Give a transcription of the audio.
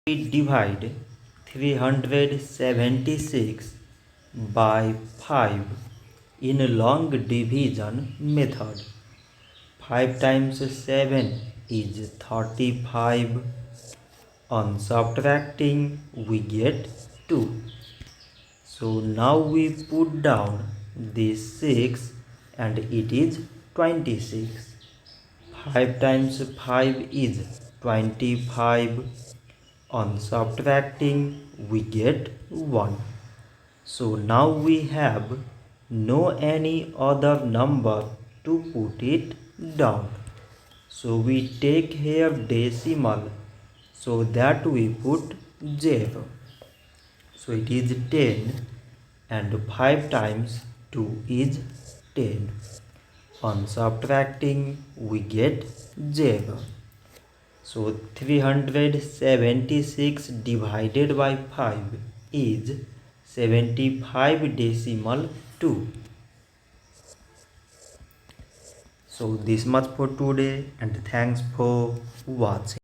We divide 376 by 5 in a long division method. 5 times 7 is 35. On subtracting we get 2. So now we put down this 6 and it is 26. 5 times 5 is 25. On subtracting we get 1. So now we have no any other number to put it down. So we take here decimal, so that we put 0. So it is 10 and 5 times 2 is 10. On subtracting we get 0. So 376 divided by 5 is 75 decimal 2. So this much for today and thanks for watching.